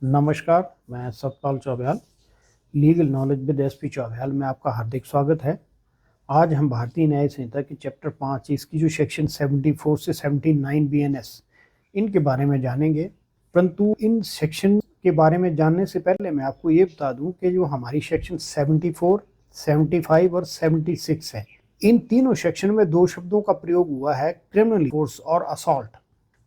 नमस्कार, मैं Satpal Chaubyal, legal knowledge with SP Chaubyal में आपका हार्दिक स्वागत है। आज हम भारतीय न्याय संहिता के चैप्टर 5 इसकी जो सेक्शन 74 से 79 बीएनएस इनके बारे में जानेंगे। परंतु इन सेक्शन के बारे में जानने से पहले मैं आपको ये बता दूं कि जो हमारी सेक्शन 74, 75 और 76 है, इन तीनों सेक्शन में दो शब्दों का प्रयोग हुआ है, क्रिमिनल फोर्स और असॉल्ट।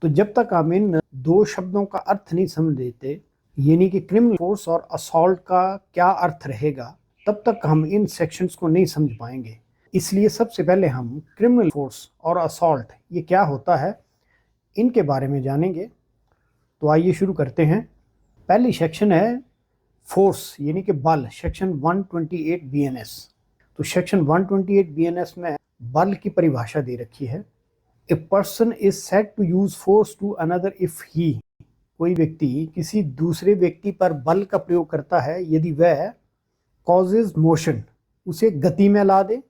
तो जब तक हम इन दो शब्दों का अर्थ नहीं समझ लेते, यानी कि क्रिमिनल फोर्स और असॉल्ट का क्या अर्थ रहेगा, तब तक हम इन सेक्शंस को नहीं समझ पाएंगे। इसलिए सबसे पहले हम क्रिमिनल फोर्स और असॉल्ट ये क्या होता है इनके बारे में जानेंगे। तो आइए शुरू करते हैं। पहली सेक्शन है फोर्स यानी कि बल, सेक्शन 128 बीएनएस। तो सेक्शन 128 बीएनएस में बल की परिभाषा दे रखी है। A person is said to use force to another if he, कोई व्यक्ति किसी दूसरे व्यक्ति पर बल का प्रयोग करता है यदि वह कॉजेज मोशन, उसे गति में ला दे,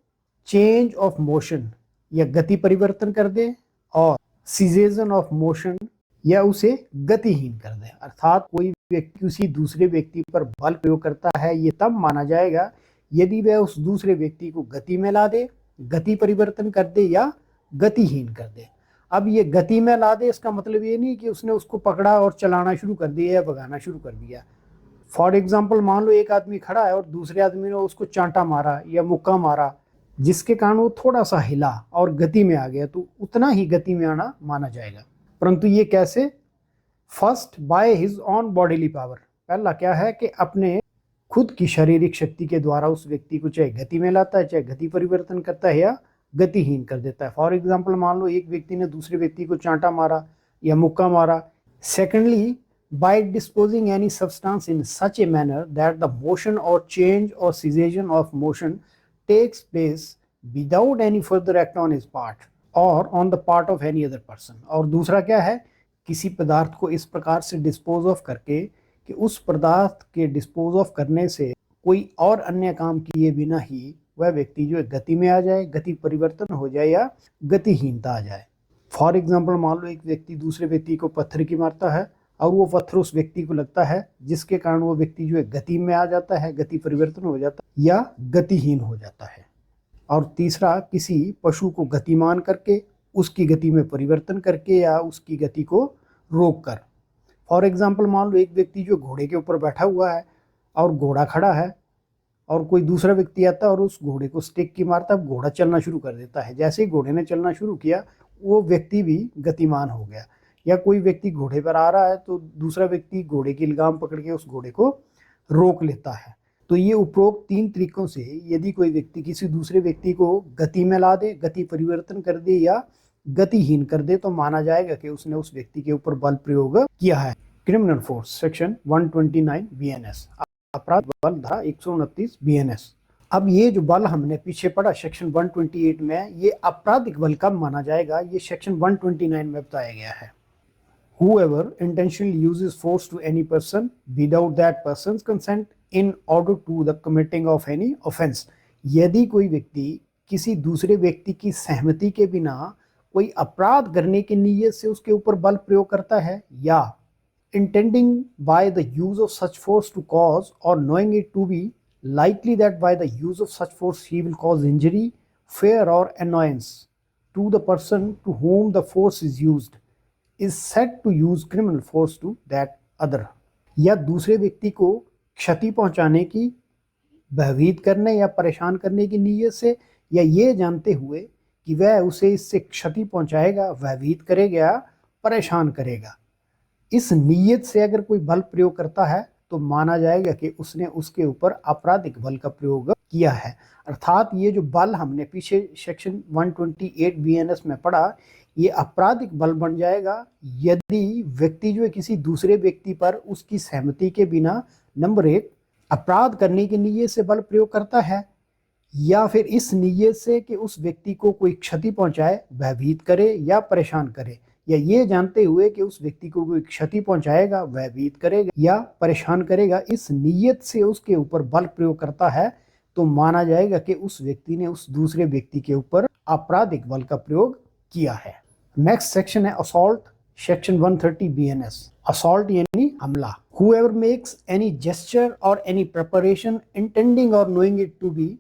चेंज ऑफ मोशन या गति परिवर्तन कर दे, और सीजेशन ऑफ मोशन या उसे गतिहीन कर दे। अर्थात कोई व्यक्ति किसी दूसरे व्यक्ति पर बल प्रयोग करता है, ये तब माना जाएगा यदि वह उस दूसरे व्यक्ति को गति में ला दे, गति परिवर्तन कर दे या गतिहीन कर दे। अब ये गति में ला दे, इसका मतलब ये नहीं कि उसने उसको पकड़ा और चलाना शुरू कर दिया या भगाना शुरू कर दिया। फॉर एग्जाम्पल, मान लो एक आदमी खड़ा है और दूसरे आदमी ने उसको चांटा मारा या मुक्का मारा, जिसके कारण वो थोड़ा सा हिला और गति में आ गया, तो उतना ही गति में आना माना जाएगा। परंतु ये कैसे? First, by his on bodily power. पहला क्या है कि अपने खुद की शारीरिक शक्ति के द्वारा उस व्यक्ति को चाहे गति में लाता है, चाहे गति परिवर्तन करता है या गतिहीन कर देता है। फॉर एग्जाम्पल, मान लो एक व्यक्ति ने दूसरे व्यक्ति को चांटा मारा या मुक्का मारा। Secondly, by disposing any substance in such a manner that the motion or change or cessation of motion takes place without any further act on his part or on the part of any other person. और दूसरा क्या है? किसी पदार्थ को इस प्रकार से डिस्पोज ऑफ करके कि उस पदार्थ के डिस्पोज ऑफ करने से कोई और अन्य काम किए बिना ही वह व्यक्ति जो है गति में आ जाए, गति परिवर्तन हो जाए या गतिहीनता आ जाए। फॉर एग्जाम्पल, मान लो एक व्यक्ति दूसरे व्यक्ति को पत्थर की मारता है और वो पत्थर उस व्यक्ति को लगता है, जिसके कारण वो व्यक्ति जो है गति में आ जाता है, गति परिवर्तन हो जाता है या गतिहीन हो जाता है। और तीसरा, किसी पशु को गतिमान करके, उसकी गति में परिवर्तन करके या उसकी गति को रोक कर। फॉर एग्जाम्पल, मान लो एक व्यक्ति जो घोड़े के ऊपर बैठा हुआ है और घोड़ा खड़ा है और कोई दूसरा व्यक्ति आता है और उस घोड़े को स्टिक की मारता है, घोड़ा चलना शुरू कर देता है। जैसे ही घोड़े ने चलना शुरू किया, वो व्यक्ति भी गतिमान हो गया। या कोई व्यक्ति घोड़े पर आ रहा है तो दूसरा व्यक्ति घोड़े की लगाम पकड़ के उस घोड़े को रोक लेता है। तो ये उपरोक्त तीन तरीकों से यदि कोई व्यक्ति किसी दूसरे व्यक्ति को गति में ला दे, गति परिवर्तन कर दे या गतिहीन कर दे, तो माना जाएगा कि उसने उस व्यक्ति के ऊपर बल प्रयोग किया है। क्रिमिनल फोर्स, सेक्शन 129 बीएनएस, अपराध बल धारा 129 बीएनएस। अब ये जो बल हमने पीछे पढ़ा सेक्शन 128 में, ये आपराधिक बल कब माना जाएगा, ये सेक्शन 129 में बताया गया है। Whoever intentionally uses force to any person without that person's consent in order to the committing of any offense, यदि कोई व्यक्ति किसी दूसरे व्यक्ति की सहमति के बिना कोई अपराध करने की नीयत से उसके ऊपर बल प्रयोग करता है, या intending by the use of such force to cause or knowing it to be likely that by the use of such force he will cause injury, fear or annoyance to the person to whom the force is used, is said to use criminal force to that other। या दूसरे व्यक्ति को क्षति पहुंचाने की, भयभीत करने या परेशान करने की नीयत से, या ये जानते हुए कि वह उसे इससे क्षति पहुंचाएगा, भयभीत करेगा, परेशान करेगा, इस नीयत से अगर कोई बल प्रयोग करता है तो माना जाएगा कि उसने उसके ऊपर आपराधिक बल का प्रयोग किया है। अर्थात ये जो बल हमने पीछे सेक्शन 128 बीएनएस में पढ़ा, ये आपराधिक बल बन जाएगा यदि व्यक्ति जो है किसी दूसरे व्यक्ति पर उसकी सहमति के बिना, नंबर 1, अपराध करने की नीयत से बल प्रयोग करता है, या फिर इस नीयत से कि उस व्यक्ति को कोई क्षति पहुंचाए, भयभीत करे या परेशान करे, या ये जानते हुए कि उस व्यक्ति को कोई क्षति पहुंचाएगा, भयभीत करेगा या परेशान करेगा, इस नीयत से उसके ऊपर बल प्रयोग करता है, तो माना जाएगा कि उस व्यक्ति ने उस दूसरे व्यक्ति के ऊपर आपराधिक बल का प्रयोग किया है। नेक्स्ट सेक्शन है असॉल्ट, सेक्शन 130 बीएनएस। असॉल्ट यानी हमला। whoever makes any gesture or any preparation intending or knowing it to be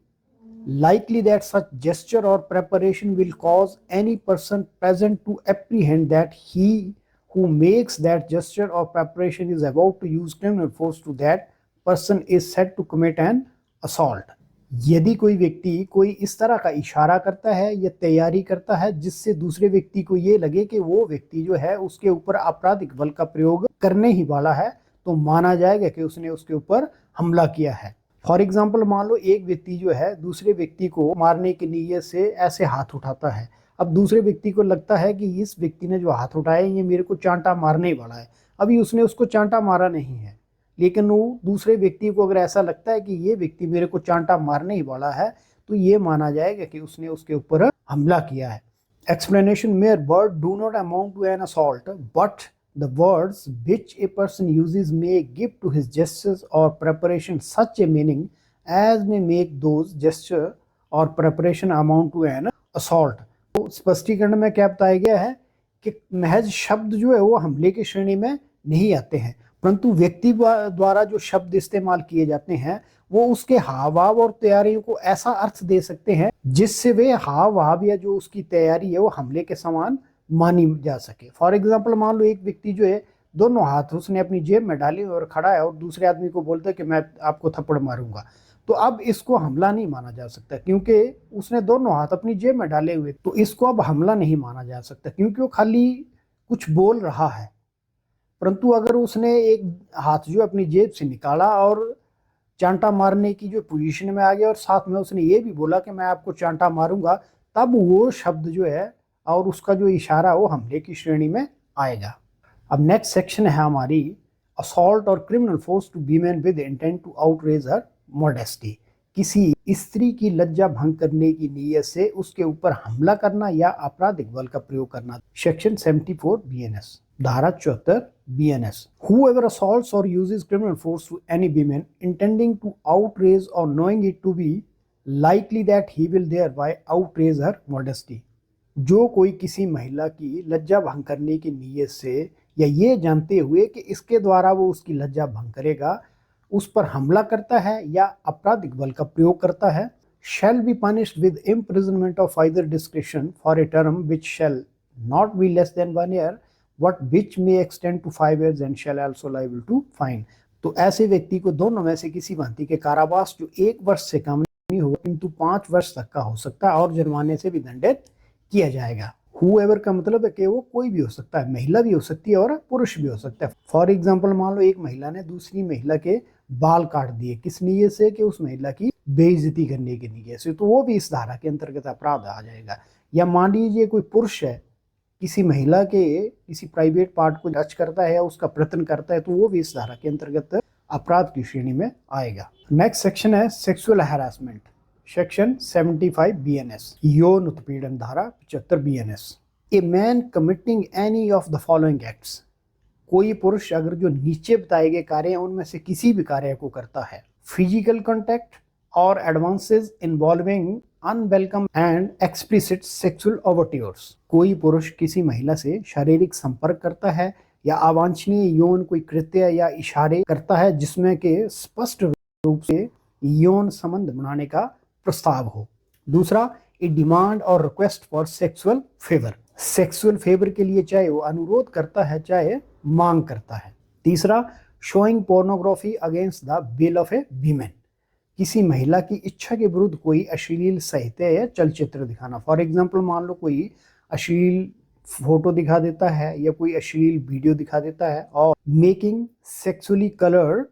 likely that such gesture or preparation will cause any person present to apprehend that he who makes that gesture or preparation is about to use criminal force to that person is said to commit an assault। यदि कोई व्यक्ति कोई इस तरह का इशारा करता है या तैयारी करता है जिससे दूसरे व्यक्ति को ये लगे कि वो व्यक्ति जो है उसके ऊपर आपराधिक बल का प्रयोग करने ही वाला है, तो माना जाएगा कि उसने उसके ऊपर हमला किया है। फॉर एग्जाम्पल, मान लो एक व्यक्ति जो है दूसरे व्यक्ति को मारने की नीयत से ऐसे हाथ उठाता है। अब दूसरे व्यक्ति को लगता है कि इस व्यक्ति ने जो हाथ उठाया ये मेरे को चांटा मारने वाला है। अभी उसने उसको चांटा मारा नहीं है, लेकिन वो दूसरे व्यक्ति को अगर ऐसा लगता है कि ये व्यक्ति मेरे को चांटा मारने ही वाला है, तो ये माना जाएगा कि उसने उसके ऊपर हमला किया है। Explanation, mere words do not amount to an assault but the words which a person uses may give to his gestures or preparation such a meaning as may make those gesture or preparation amount to an assault। तो स्पष्टीकरण में क्या बताया गया है कि महज शब्द जो है वो हमले की श्रेणी में नहीं आते हैं, परंतु व्यक्ति द्वारा जो शब्द इस्तेमाल किए जाते हैं वो उसके हाव भाव और तैयारियों को ऐसा अर्थ दे सकते हैं जिससे वे हाव भाव या जो उसकी तैयारी है वो हमले के समान मानी जा सके। फॉर एग्जाम्पल, मान लो एक व्यक्ति जो है दोनों हाथ उसने अपनी जेब में डाली और खड़ा है और दूसरे आदमी को बोलता है कि मैं आपको थप्पड़ मारूंगा, तो अब इसको हमला नहीं माना जा सकता क्योंकि उसने दोनों हाथ अपनी जेब में डाले हुए, तो इसको अब हमला नहीं माना जा सकता क्योंकि वो खाली कुछ बोल रहा है। परंतु अगर उसने एक हाथ जो अपनी जेब से निकाला और चांटा मारने की जो पोजीशन में आ गया और साथ में उसने ये भी बोला कि मैं आपको चांटा मारूंगा, तब वो शब्द जो है और उसका जो इशारा वो हमले की श्रेणी में आएगा। अब नेक्स्ट सेक्शन है हमारी असॉल्ट और criminal force to women with intent to outrage her modesty. किसी स्त्री की लज्जा भंग करने की नीयत से उसके ऊपर हमला करना या आपराधिक बल का प्रयोग करना। सेक्शन 74 बीएनएस, धारा 74 BNS. Whoever assaults or uses criminal force to any woman intending to outrage or knowing it to be likely that he will thereby outrage her modesty। जो कोई किसी महिला की लज्जा भंग करने की नीयत से या ये जानते हुए कि इसके द्वारा वो उसकी लज्जा भंग करेगा उस पर हमला करता है या आपराधिक बल का प्रयोग करता है, shall be punished with imprisonment of either discretion for a term which shall not be less than 1 year but which may extend to 5 years and shall also liable to fine। तो ऐसे व्यक्ति को दोनों में से किसी भांति के कारावास जो 1 वर्ष से कम नहीं होगा किंतु 5 वर्ष तक का हो सकता है और जुर्माने से भी दंडित किया जाएगा। Whoever का मतलब है कि वो कोई भी हो सकता है, महिला भी हो सकती है और पुरुष भी हो सकता है। फॉर एग्जाम्पल, मान लो एक महिला ने दूसरी महिला के बाल काट दिए, किस नीयत से कि उस महिला की बेइज्जती करने की नीयत से, तो वो भी इस धारा के अंतर्गत अपराध आ जाएगा। या मान लीजिए कोई पुरुष है किसी महिला के किसी प्राइवेट पार्ट को टच करता है या उसका प्रयत्न करता है, तो वो भी इस धारा के अंतर्गत अपराध की श्रेणी में आएगा। नेक्स्ट सेक्शन है सेक्सुअल हैरासमेंट, सेक्शन 75 बीएनएस, यौन उत्पीड़न, धारा 75 BNS. A man committing any of the following acts, कोई पुरुष अगर जो नीचे बताए गए कार्य हैं उनमें से किसी भी कार्य को करता है। फिजिकल कॉन्टैक्ट और advances involving unwelcome and explicit sexual overtures, कोई पुरुष किसी महिला से शारीरिक संपर्क करता है या अवांछनीय यौन कोई कृत्य या इशारे करता है जिसमें के स्पष्ट रूप से यौन संबंध बनाने का प्रस्ताव हो। दूसरा, ए डिमांड और request for sexual favour, sexual favour के लिए चाहे वो अनुरोध करता है चाहे मांग करता है। तीसरा, showing pornography against the will of A women, किसी महिला की इच्छा के विरुद्ध कोई अश्लील साहित्य या चलचित्र दिखाना। फॉर एग्जाम्पल, मान लो कोई अश्लील फोटो दिखा देता है या कोई अश्लील वीडियो दिखा देता है। और मेकिंग सेक्सुअली कलर्ड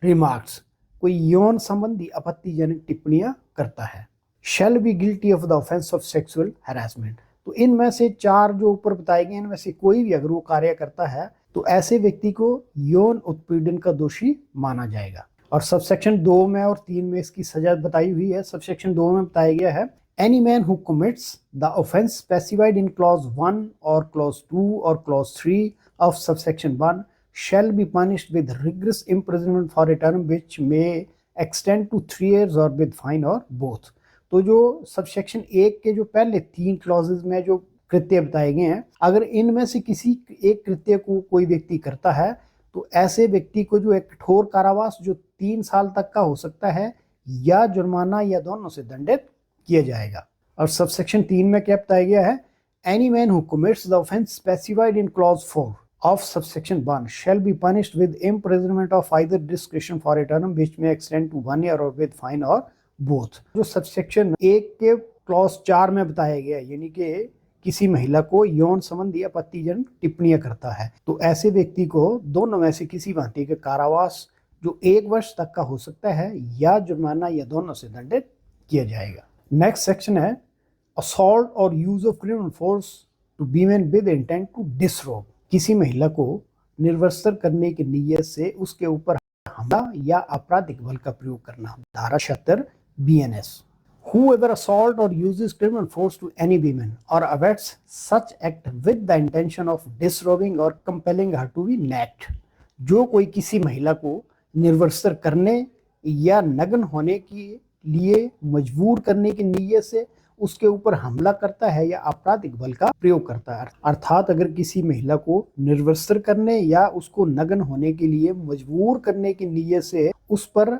रिमार्क्स, कोई यौन संबंधी आपत्तिजनक टिप्पणियां करता है। Shall be guilty of the offence of sexual harassment, तो इनमें से 4 जो ऊपर बताए गए इनमें से कोई भी अगर वो कार्य करता है तो ऐसे व्यक्ति को यौन उत्पीड़न का दोषी माना जाएगा। और सबसेक्शन 2 में और 3 में इसकी सजा बताई हुई है। सबसेक्शन 2 में बताया गया है, any man who commits the offence specified in clause 1 और क्लॉज 2 और clause 3 of subsection 1 shall be punished with rigorous imprisonment for a term which may extend to 3 years or with fine or both। तो जो subsection 1 के जो पहले 3 clauses में जो कृत्य बताए गए हैं, अगर इनमें से किसी एक कृत्य को कोई व्यक्ति करता है तो ऐसे व्यक्ति को जो एक कठोर कारावास जो 3 साल तक का हो सकता है या जुर्माना या दोनों से दंडित किया जाएगा। और सबसेक्शन 3 में क्या बताया गया है, any man who commits the offence specified in clause 4 of subsection 1 shall be punished with imprisonment of either discretion for a term which may extend to 1 year or with fine or both। जो subsection 1 के clause 4 में बताया गया है, यानी कि किसी महिला को यौन संबंधी आपत्तिजनक टिप्पणियां करता है, तो ऐसे व्यक्ति को दोनों में से किसी भांति के कारावास जो 1 वर्ष तक का हो सकता है या जुर्माना या दोनों से दंडित किया जाएगा। नेक्स्ट सेक्शन है assault or use of criminal force to women with intent to disrobe. किसी महिला को निर्वस्त्र करने की नीयत से उसके ऊपर हमला या आपराधिक बल का प्रयोग करना, धारा 76 BNS। Whoever assault or uses criminal force to any woman or abets such act with the intention of disrobing or compelling her to be naked। जो कोई किसी महिला को निर्वस्त्र करने या नग्न होने के लिए मजबूर करने की नीयत से उसके ऊपर हमला करता है या आपराधिक बल का प्रयोग करता है, अर्थात अगर किसी महिला को निर्वस्त्र करने या उसको नग्न होने के लिए मजबूर करने की नीयत से उस पर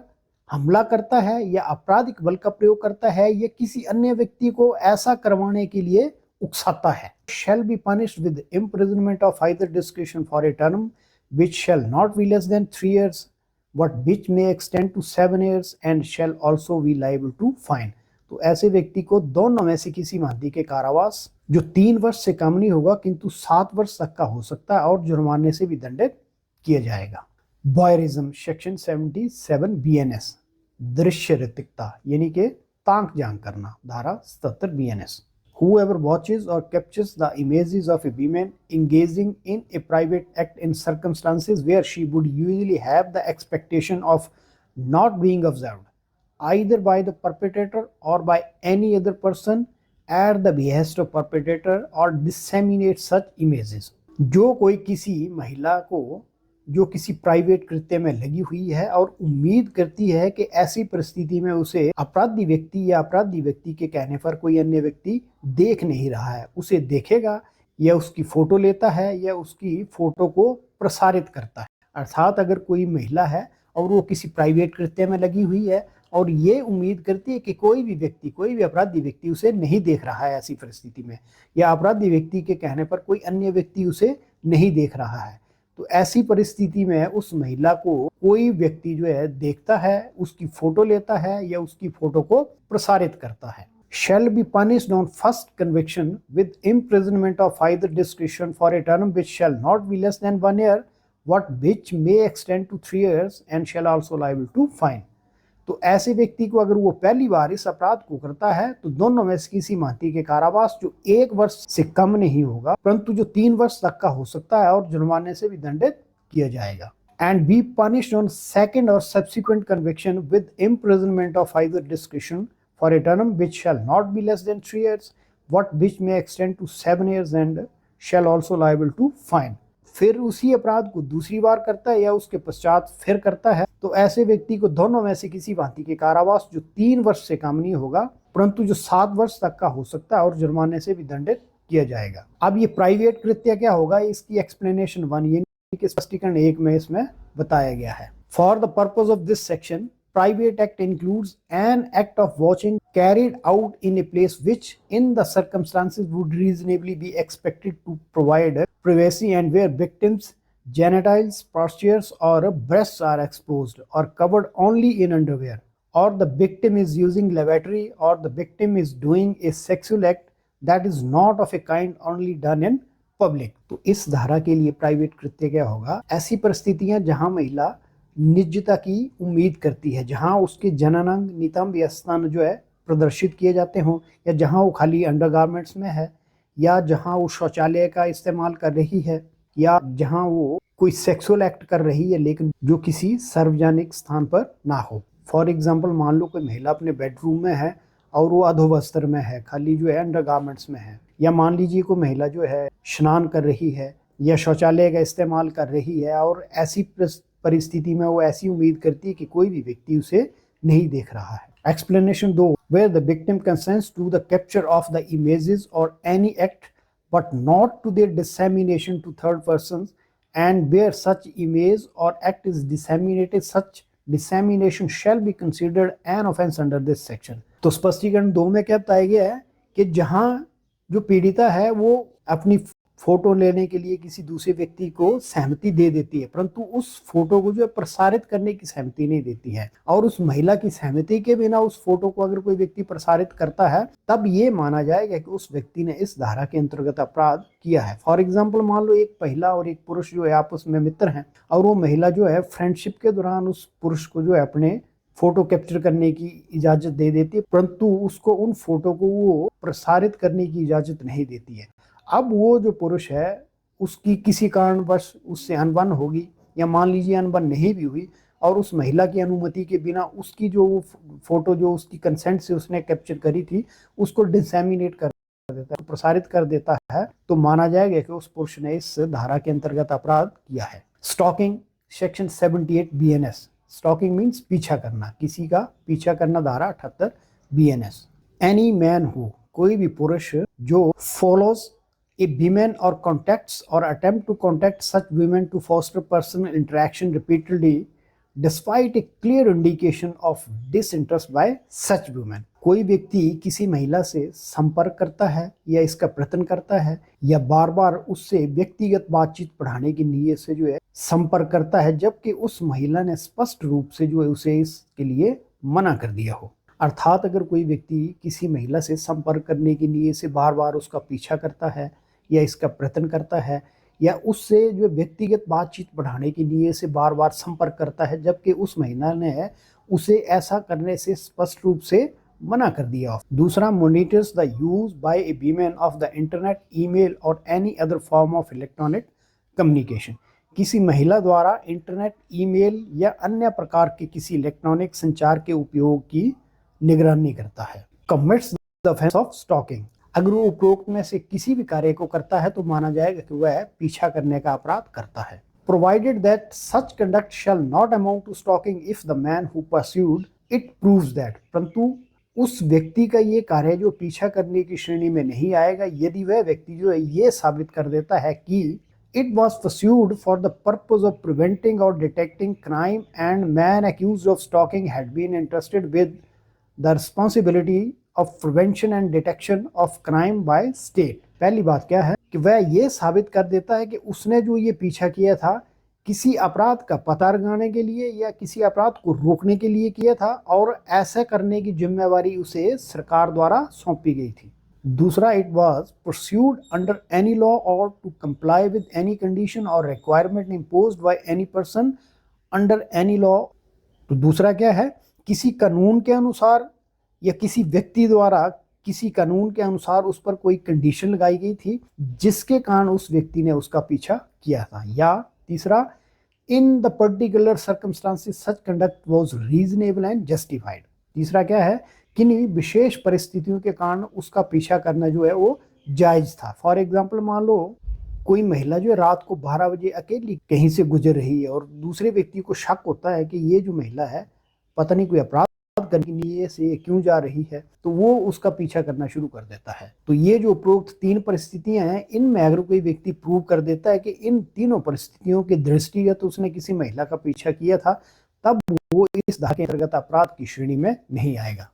हमला करता है या आपराधिक बल का प्रयोग करता है या किसी अन्य व्यक्ति को ऐसा करवाने के लिए उकसाता है, shall be punished with imprisonment of either discretion for a term which shall not be less than 3 years but which may extend to 7 years and shall also be liable to fine। तो ऐसे व्यक्ति को दोनों में से किसी भांति के कारावास जो 3 वर्ष से कम नहीं होगा किंतु 7 वर्ष तक का हो सकता है और जुर्माने से भी दंडित किया जाएगा। बॉयरिज्म सेक्शन 77 BNS, दृश्य ऋतिकता यानी कि ताक झांक करना, धारा 77 BNS। Whoever watches or captures the images of a woman engaging in a private act in circumstances where she would usually have the expectation of not being observed either by the perpetrator or by any other person at the behest of perpetrator or disseminate such images। जो कोई किसी महिला को जो किसी private कृत्य में लगी हुई है और उम्मीद करती है कि ऐसी परिस्थिति में उसे अपराधी व्यक्ति या अपराधी व्यक्ति के कहने पर कोई अन्य व्यक्ति देख नहीं रहा है, उसे देखेगा या उसकी फोटो लेता है या उसकी फोटो को प्रसारित करता है। अर्थात अगर कोई महिला है और वो किसी प्राइवेट कृत्य में लगी हुई है और ये उम्मीद करती है कि कोई भी व्यक्ति, कोई भी अपराधी व्यक्ति उसे नहीं देख रहा है ऐसी परिस्थिति में, या अपराधी व्यक्ति के कहने पर कोई अन्य व्यक्ति उसे नहीं देख रहा है, तो ऐसी परिस्थिति में उस महिला को कोई व्यक्ति जो है देखता है, उसकी फोटो लेता है या उसकी फोटो को प्रसारित करता है। Shall be punished on first conviction with imprisonment of either discretion for a term which shall not be less than 1 year, but which may extend to 3 years and shall also liable to fine। तो ऐसे व्यक्ति को अगर वो पहली बार इस अपराध को करता है तो दोनों में से किसी भांति के कारावास जो 1 वर्ष से कम नहीं होगा परंतु जो 3 वर्ष तक का हो सकता है और जुर्माने से भी दंडित किया जाएगा। And be punished on second और subsequent conviction with imprisonment of either discretion for a term which shall not be less than 3 years but which may extend to 7 years and shall also liable to fine. फिर उसी अपराध को दूसरी बार करता है या उसके पश्चात फिर करता है तो ऐसे व्यक्ति को दोनों में से किसी भांति के कारावास जो 3 वर्ष से कम नहीं होगा परंतु जो 7 वर्ष तक का हो सकता है और जुर्माने से भी दंडित किया जाएगा। अब ये प्राइवेट कृत्य क्या होगा, इसकी एक्सप्लेनेशन 1 यानी कि स्पष्टीकरण 1 में इसमें बताया गया है। For the purpose of this section private act includes an act of watching carried out in a place which in the circumstances would reasonably be expected to provide privacy and where victims genitals, postures or breasts are exposed or covered only in underwear, or the victim is using lavatory or the victim is doing a sexual act that is not of a kind only done in public। तो इस धारा के लिए private कृत्य क्या होगा, ऐसी परिस्थितियां जहां महिला निजता की उम्मीद करती है, जहां उसके जननांग नितंब या स्तन जो है प्रदर्शित किए जाते हों, या जहां वो खाली अंडरगारमेंट्स में है, या जहां वो शौचालय का इस्तेमाल कर रही है, या जहां वो कोई सेक्सुअल एक्ट कर रही है लेकिन जो किसी सार्वजनिक स्थान पर ना हो। फॉर एग्जांपल मान लो कोई महिला अपने बेडरूम में है और वो अधोवस्त्र में है, खाली जो है अंडरगारमेंट्स में है, या मान लीजिए कोई महिला जो है स्नान कर रही है या शौचालय का इस्तेमाल कर रही है और ऐसी परिस्थिति में वो ऐसी उम्मीद करती है कि कोई भी व्यक्ति उसे नहीं देख रहा है। Explanation 2 where the victim consents to the capture of the images or any act but not to their dissemination to third persons and where such image or act is disseminated, such dissemination shall be considered an offense under this section। तो स्पष्टीकरण 2 में क्या बताया गया है कि जहां जो पीड़िता है वो अपनी फोटो लेने के लिए किसी दूसरे व्यक्ति को सहमति दे देती है, परंतु उस फोटो को जो है प्रसारित करने की सहमति नहीं देती है, और उस महिला की सहमति के बिना उस फोटो को अगर कोई व्यक्ति प्रसारित करता है, तब ये माना जाएगा कि उस व्यक्ति ने इस धारा के अंतर्गत अपराध किया है। फॉर एग्जाम्पल, मान लो एक महिला और एक पुरुष जो है आपस में मित्र हैं, और वो महिला जो है फ्रेंडशिप के दौरान उस पुरुष को जो है अपने फोटो कैप्चर करने की इजाजत दे देती है, परंतु उसको उन फोटो को वो प्रसारित करने की इजाजत नहीं देती है। अब वो जो पुरुष है उसकी किसी कारणवश उससे अनबन होगी, या मान लीजिए अनबन नहीं भी हुई, और उस महिला की अनुमति के बिना उसकी जो फोटो जो उसकी कंसेंट से उसने कैप्चर करी थी उसको डिसैमिनेट कर देता है, प्रसारित कर देता है, तो माना जाएगा कि उस पुरुष ने इस धारा के अंतर्गत अपराध किया है। Stalking section 78 BNS। Stalking means पीछा करना, किसी का पीछा करना, धारा 78 BNS। एनी मैन हु, कोई भी पुरुष जो follows a woman or contacts or attempt to contact such women to foster personal interaction repeatedly despite a clear indication of disinterest by such women। कोई व्यक्ति किसी महिला से संपर्क करता है या इसका प्रयत्न करता है या बार बार उससे व्यक्तिगत बातचीत बढ़ाने की नीयत से जो है संपर्क करता है, जबकि उस महिला ने स्पष्ट रूप से जो है उसे इसके लिए मना कर दिया हो। अर्थात अगर कोई व्यक्ति किसी महिला से संपर्क करने की नीयत से बार बार उसका पीछा करता है या इसका प्रयत्न करता है, या उससे जो व्यक्तिगत बातचीत बढ़ाने की नीयत से बार बार संपर्क करता है, जबकि उस महिला ने उसे ऐसा करने से स्पष्ट रूप से मना कर दिया। दूसरा, monitors the use by a women of the internet, email or any other form of electronic communication. किसी महिला द्वारा इंटरनेट, ईमेल या अन्य प्रकार के किसी इलेक्ट्रॉनिक संचार के उपयोग की निगरानी करता है। Commits the offence of stalking. अगर वो उपरोक्त में से किसी भी कार्य को करता है तो माना जाएगा कि वह पीछा करने का अपराध करता है। Provided that such conduct shall not amount to stalking if the man who pursued it proves that. परंतु उस व्यक्ति का ये कार्य जो पीछा करने की श्रेणी में नहीं आएगा यदि वह व्यक्ति जो है ये साबित कर देता है कि it was pursued for the purpose of preventing or detecting crime and man accused of stalking had been interested with the responsibility of prevention and detection of crime by state. पहली बात क्या है कि वह ये साबित कर देता है कि उसने जो ये पीछा किया था किसी अपराध का पता लगाने के लिए या किसी अपराध को रोकने के लिए किया था, और ऐसा करने की जिम्मेवारी उसे सरकार द्वारा सौंपी गई थी। दूसरा, it was pursued under any law or to comply with any condition or requirement imposed by any person under any law. तो दूसरा क्या है, किसी कानून के अनुसार या किसी व्यक्ति द्वारा किसी कानून के अनुसार उस पर कोई कंडीशन लगाई गई थी जिसके कारण उस व्यक्ति ने उसका पीछा किया था। या तीसरा, in the particular circumstances such conduct was reasonable and justified. तीसरा क्या है, किन्हीं विशेष परिस्थितियों के कारण उसका पीछा करना जो है वो जायज था। फॉर एग्जाम्पल, मान लो कोई महिला जो है रात को 12 बजे अकेली कहीं से गुजर रही है और दूसरे व्यक्ति को शक होता है कि ये जो महिला है पता नहीं कोई अपराध करने की नीयत से क्यों जा रही है, तो वो उसका पीछा करना शुरू कर देता है। तो ये जो उपरोक्त 3 परिस्थितियां हैं, इनमें अगर कोई व्यक्ति प्रूव कर देता है कि इन तीनों परिस्थितियों के दृष्टिगत उसने किसी महिला का पीछा किया था, तब वो इस धारा के अंतर्गत अपराध की श्रेणी में नहीं आएगा।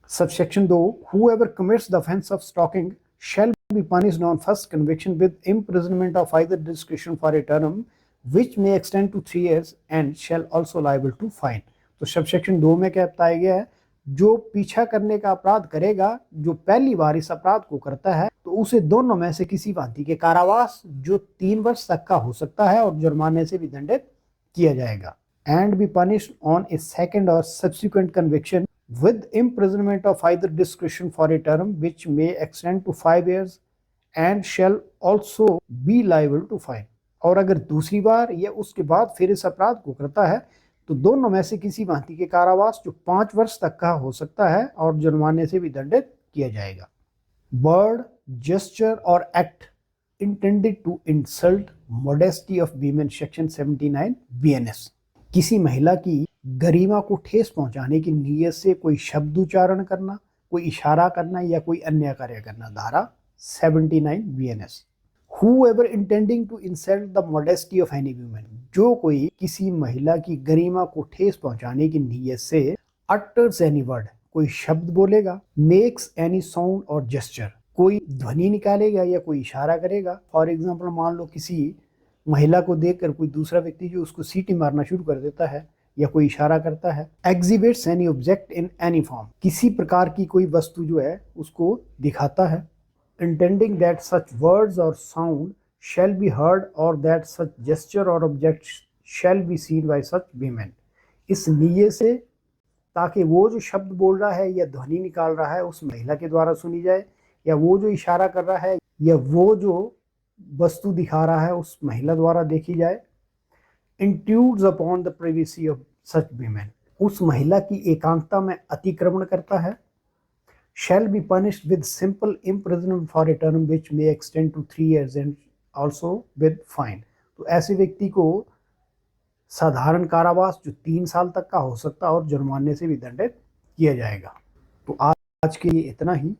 Subsection 2, whoever commits the offense of stalking shall be punished on first conviction with imprisonment of either discretion for a term which may extend to 3 years and shall also liable to fine। तो subsection 2 में क्या बताया गया है, जो पीछा करने का अपराध करेगा, जो पहली बार इस अपराध को करता है, तो उसे दोनों में से किसी भांति के कारावास जो 3 वर्ष तक का हो सकता है और जुर्माने से भी दंडित किया जाएगा। And be punished on a second और subsequent conviction with imprisonment of either discretion for a term which may extend to 5 years and shall also be liable to fine। और अगर दूसरी बार या उसके बाद फिर इस अपराध को करता है तो दोनों में से किसी भांति के कारावास जो 5 वर्ष तक का हो सकता है और जुर्माने से भी दंडित किया जाएगा। वर्ड, जेस्चर और act intended to insult modesty of women section 79 BNS। किसी महिला की गरिमा को ठेस पहुंचाने की नीयत से कोई शब्द उच्चारण करना, कोई इशारा करना या कोई अन्य कार्य करना, धारा 79 BNS। Whoever intending to insult the modesty of any woman, जो कोई किसी महिला की गरिमा को ठेस पहुंचाने की नीयत से utters any word, कोई शब्द बोलेगा, makes any sound or gesture, कोई ध्वनि निकालेगा या कोई इशारा करेगा। फॉर एग्जाम्पल मान लो किसी महिला को देखकर कोई दूसरा व्यक्ति जो उसको सीटी मारना शुरू कर देता है या कोई इशारा करता है। Exhibits any object in any form, किसी प्रकार की कोई वस्तु जो है उसको दिखाता है। इंटेंडिंग दैट सच वर्ड्स और साउंड शैल बी हर्ड और दैट सच जेस्चर और object shall be seen bye such women, इस नीयत से ताकि वो जो शब्द बोल रहा है या ध्वनि निकाल रहा है उस महिला के द्वारा सुनी जाए, या वो जो इशारा कर रहा है या वो जो वस्तु दिखा रहा है उस महिला द्वारा देखी जाए। Intrudes upon the privacy of such women, उस महिला की एकांतता में अतिक्रमण करता है। Shall be punished with simple imprisonment for a term which may extend to 3 years and also with fine, तो ऐसे व्यक्ति को साधारण कारावास जो 3 साल तक का हो सकता है और जुर्माने से भी दंडित किया जाएगा। तो आज के लिए इतना ही।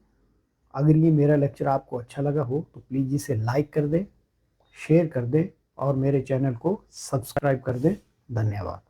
अगर ये मेरा लेक्चर आपको अच्छा लगा हो तो प्लीज़ इसे लाइक कर दें, शेयर कर दें और मेरे चैनल को सब्सक्राइब कर दें। धन्यवाद।